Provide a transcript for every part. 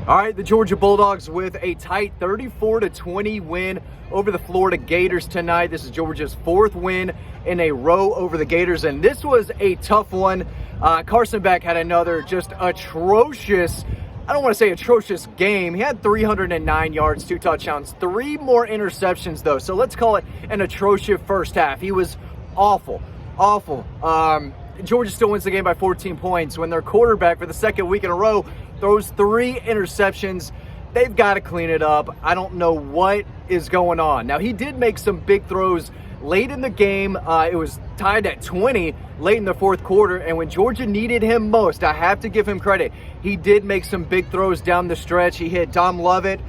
All right, the Georgia Bulldogs with a tight 34-20 win over the Florida Gators tonight. This is Georgia's fourth win in a row over the Gators, and this was a tough one. Carson Beck had another just atrocious, I don't want to say atrocious game. He had 309 yards, 2 touchdowns, 3 more interceptions though. So let's call it an atrocious first half. He was awful. Georgia still wins the game by 14 points when their quarterback for the second week in a row throws 3 interceptions. They've got to clean it up. I don't know what is going on. Now, he did make some big throws late in the game. It was tied at 20 late in the fourth quarter, and when Georgia needed him most, I have to give him credit. He did make some big throws down the stretch. He hit Dom Lovett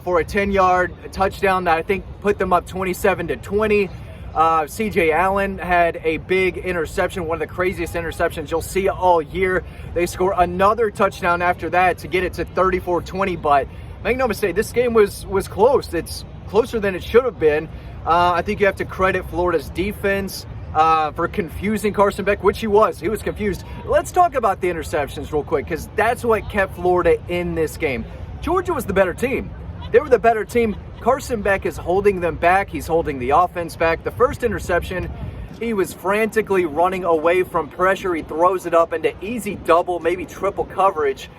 for a 10-yard touchdown that I think put them up 27-20. CJ Allen had a big interception, one of the craziest interceptions you'll see all year. They score another touchdown after that to get it to 34-20, but make no mistake, this game was close. It's closer than it should have been. I think you have to credit Florida's defense for confusing Carson Beck, which he was. He was confused. Let's talk about the interceptions real quick, because that's what kept Florida in this game. Georgia was the better team. They were the better team. Carson Beck is holding them back. He's holding the offense back. The first interception, he was frantically running away from pressure. He throws it up into easy double, maybe triple coverage.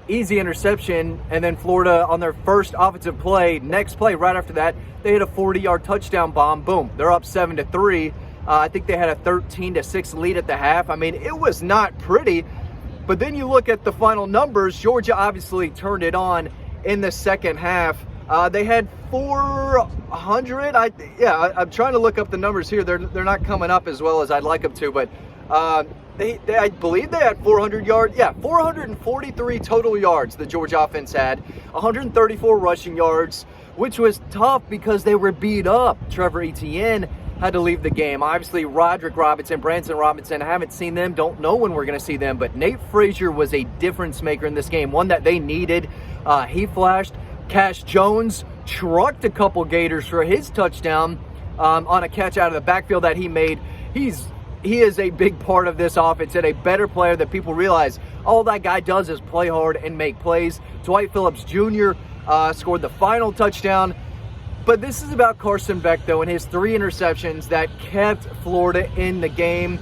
Easy interception. And then Florida on their first offensive play, next play right after that, they hit a 40-yard touchdown bomb. Boom. They're up 7-3. I think they had a 13-6 lead at the half. I mean, it was not pretty. But then you look at the final numbers. Georgia obviously turned it on in the second half. They had 400. I'm trying to look up the numbers here. They're not coming up as well as I'd like them to, but I believe they had 400 yards. Yeah, 443 total yards the Georgia offense had, 134 rushing yards, which was tough because they were beat up. Trevor Etienne had to leave the game. Obviously, Roderick Robinson, Branson Robinson, I haven't seen them, don't know when we're going to see them, but Nate Frazier was a difference maker in this game, one that they needed. He flashed. Cash Jones trucked a couple Gators for his touchdown on a catch out of the backfield that he made. He is a big part of this offense and a better player that people realize. All that guy does is play hard and make plays. Dwight Phillips Jr. Scored the final touchdown. But this is about Carson Beck, though, and his 3 interceptions that kept Florida in the game.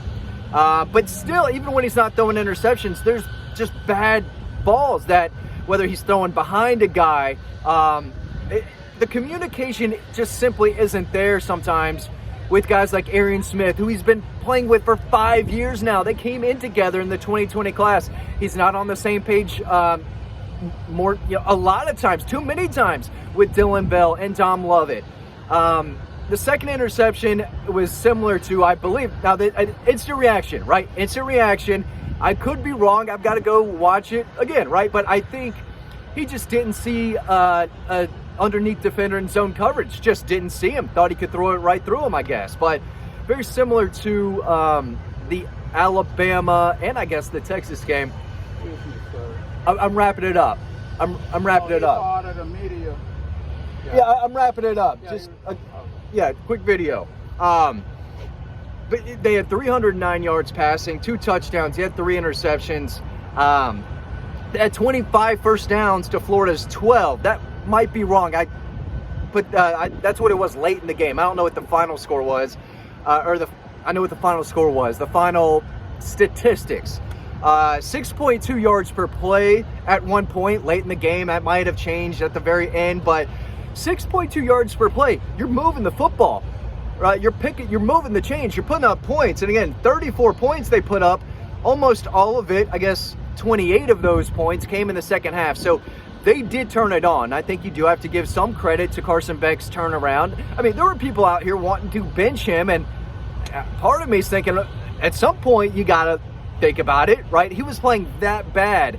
But still, even when he's not throwing interceptions, there's just bad balls that, whether he's throwing behind a guy, the communication just simply isn't there sometimes with guys like Arian Smith, who he's been playing with for 5 years now. They came in together in the 2020 class. He's not on the same page a lot of times, too many times, with Dylan Bell and Dom Lovett. The second interception was similar to, I believe, now instant reaction, right? Instant reaction. I could be wrong. I've got to go watch it again, right? But I think he just didn't see underneath defender in zone coverage. Just didn't see him. Thought he could throw it right through him, I guess. But very similar to the Alabama and I guess the Texas game. I'm wrapping it up. I'm wrapping it up. Part of the media. Yeah, I'm wrapping it up. Just quick video. But they had 309 yards passing, 2 touchdowns. They had 3 interceptions. They had 25 first downs to Florida's 12. That might be wrong. That's what it was late in the game. I don't know what the final score was, I know what the final score was. The final statistics: 6.2 yards per play at one point late in the game. That might have changed at the very end, but 6.2 yards per play. You're moving the football. Right, you're moving the chains, you're putting up points. And again, 34 points they put up. Almost all of it, I guess 28 of those points came in the second half. So they did turn it on. I think you do have to give some credit to Carson Beck's turnaround. I mean, there were people out here wanting to bench him, and part of me is thinking at some point you got to think about it, right? He was playing that bad.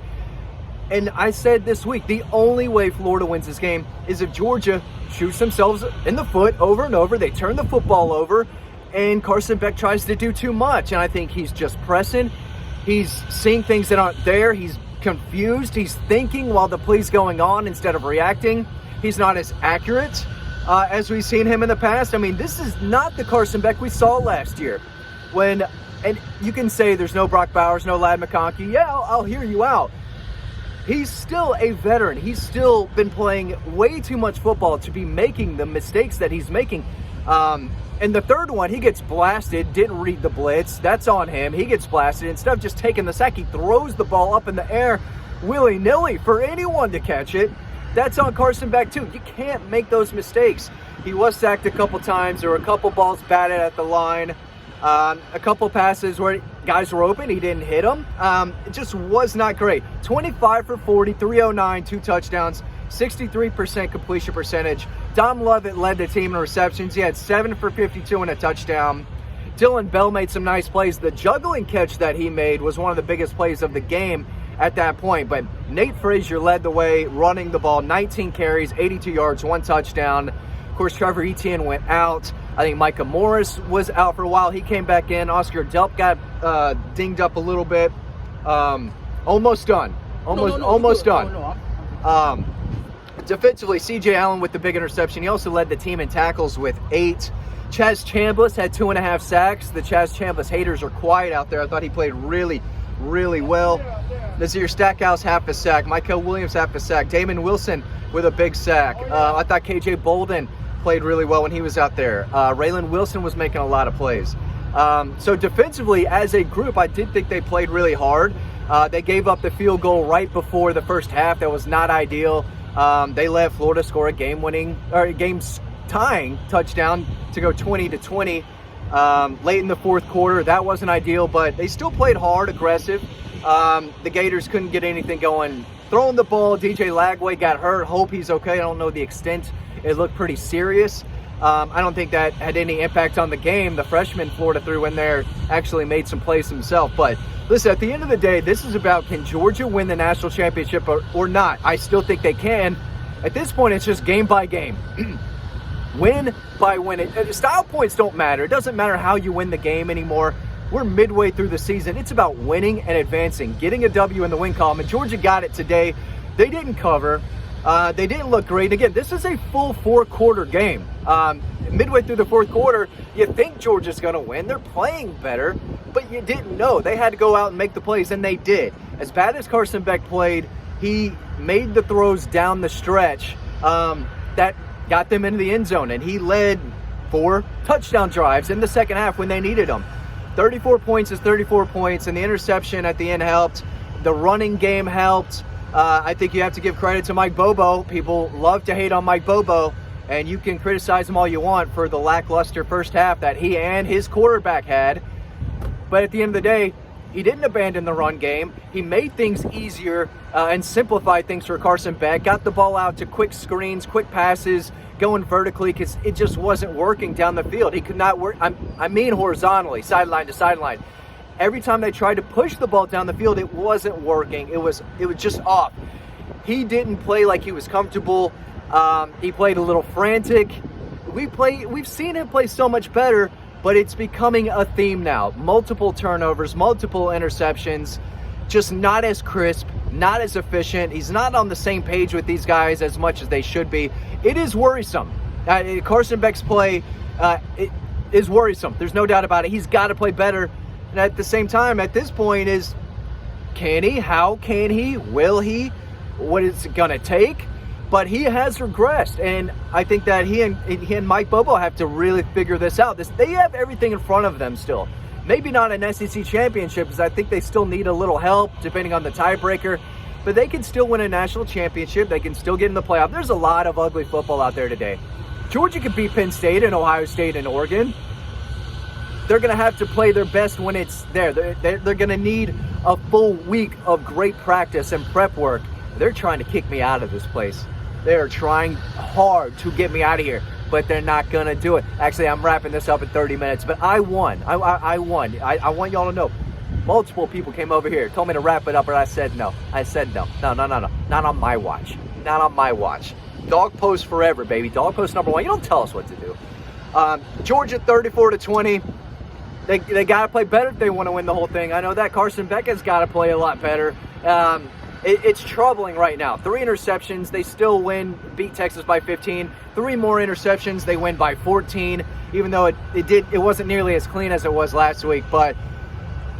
And I said this week, the only way Florida wins this game is if Georgia shoots themselves in the foot over and over. They turn the football over, and Carson Beck tries to do too much. And I think he's just pressing. He's seeing things that aren't there. He's confused. He's thinking while the play's going on instead of reacting. He's not as accurate as we've seen him in the past. I mean, this is not the Carson Beck we saw last year. And you can say there's no Brock Bowers, no Ladd McConkey. Yeah, I'll hear you out. He's still a veteran. He's still been playing way too much football to be making the mistakes that he's making. And the third one, he gets blasted, didn't read the blitz. That's on him. He gets blasted. Instead of just taking the sack, he throws the ball up in the air willy-nilly for anyone to catch it. That's on Carson Beck too. You can't make those mistakes. He was sacked a couple times. There were a couple balls batted at the line. A couple passes where guys were open. He didn't hit them. It just was not great. 25 for 40, 309, 2 touchdowns, 63% completion percentage. Dom Lovett led the team in receptions. He had 7 for 52 and a touchdown. Dylan Bell made some nice plays. The juggling catch that he made was one of the biggest plays of the game at that point. But Nate Frazier led the way, running the ball, 19 carries, 82 yards, 1 touchdown. Of course, Trevor Etienne went out. I think Micah Morris was out for a while. He came back in. Oscar Delp got dinged up a little bit. Almost done. Almost done. Defensively, C.J. Allen with the big interception. He also led the team in tackles with 8. Chaz Chambliss had 2.5 sacks. The Chaz Chambliss haters are quiet out there. I thought he played really, really well. Nazir Stackhouse, half a sack. Michael Williams, half a sack. Damon Wilson with a big sack. I thought K.J. Bolden played really well when he was out there. Raylan Wilson was making a lot of plays. So defensively, as a group, I did think they played really hard. They gave up the field goal right before the first half. That was not ideal. They let Florida score a game-tying touchdown to go 20-20 late in the fourth quarter. That wasn't ideal, but they still played hard, aggressive. The Gators couldn't get anything going. Throwing the ball, DJ Lagway got hurt. Hope he's okay. I don't know the extent. It looked pretty serious. I don't think that had any impact on the game. The freshman Florida threw in there actually made some plays himself. But listen, at the end of the day, this is about, can Georgia win the national championship or not? I still think they can. At this point, it's just game by game. Win by win. Style points don't matter. It doesn't matter how you win the game anymore. We're midway through the season. It's about winning and advancing, getting a W in the win column. And Georgia got it today. They didn't cover. They didn't look great. Again, this is a full 4-quarter game. Midway through the fourth quarter, you think Georgia's going to win. They're playing better, but you didn't know. They had to go out and make the plays, and they did. As bad as Carson Beck played, he made the throws down the stretch that got them into the end zone, and he led 4 touchdown drives in the second half when they needed them. 34 points is 34 points, and the interception at the end helped. The running game helped. I think you have to give credit to Mike Bobo. People love to hate on Mike Bobo, and you can criticize him all you want for the lackluster first half that he and his quarterback had. But at the end of the day, he didn't abandon the run game. He made things easier and simplified things for Carson Beck. Got the ball out to quick screens, quick passes, going vertically because it just wasn't working down the field. He could not work, I mean horizontally, sideline to sideline. Every time they tried to push the ball down the field, it wasn't working. It was just off. He didn't play like he was comfortable. He played a little frantic. We've seen him play so much better, but it's becoming a theme now. Multiple turnovers, multiple interceptions, just not as crisp, not as efficient. He's not on the same page with these guys as much as they should be. It is worrisome. Carson Beck's play it is worrisome. There's no doubt about it. He's got to play better. And at the same time, at this point is, can he? How can he? Will he? What is it going to take? But he has regressed, and I think that he and Mike Bobo have to really figure this out. They have everything in front of them still. Maybe not an SEC championship, because I think they still need a little help, depending on the tiebreaker. But they can still win a national championship. They can still get in the playoff. There's a lot of ugly football out there today. Georgia can beat Penn State and Ohio State and Oregon. They're going to have to play their best when it's there. They're going to need a full week of great practice and prep work. They're trying to kick me out of this place. They're trying hard to get me out of here, but they're not going to do it. Actually, I'm wrapping this up in 30 minutes, but I won. I won. I want y'all to know. Multiple people came over here, told me to wrap it up, but I said no. I said no. No. Not on my watch. Not on my watch. Dog post forever, baby. Dog post number 1. You don't tell us what to do. Georgia 34-20. They got to play better if they want to win the whole thing. I know that. Carson Beck has got to play a lot better. It's troubling right now. 3 interceptions. They still beat Texas by 15. 3 more interceptions. They win by 14, even though it wasn't nearly as clean as it was last week. But,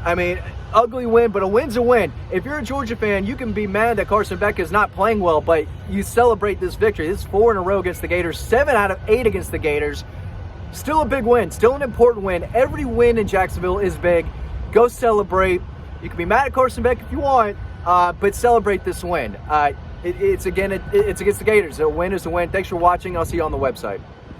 I mean, ugly win, but a win's a win. If you're a Georgia fan, you can be mad that Carson Beck is not playing well, but you celebrate this victory. This is 4 in a row against the Gators, 7 out of 8 against the Gators. Still a big win, still an important win. Every win in Jacksonville is big. Go celebrate. You can be mad at Carson Beck if you want, but celebrate this win. It's against the Gators. A win is a win. Thanks for watching. I'll see you on the website.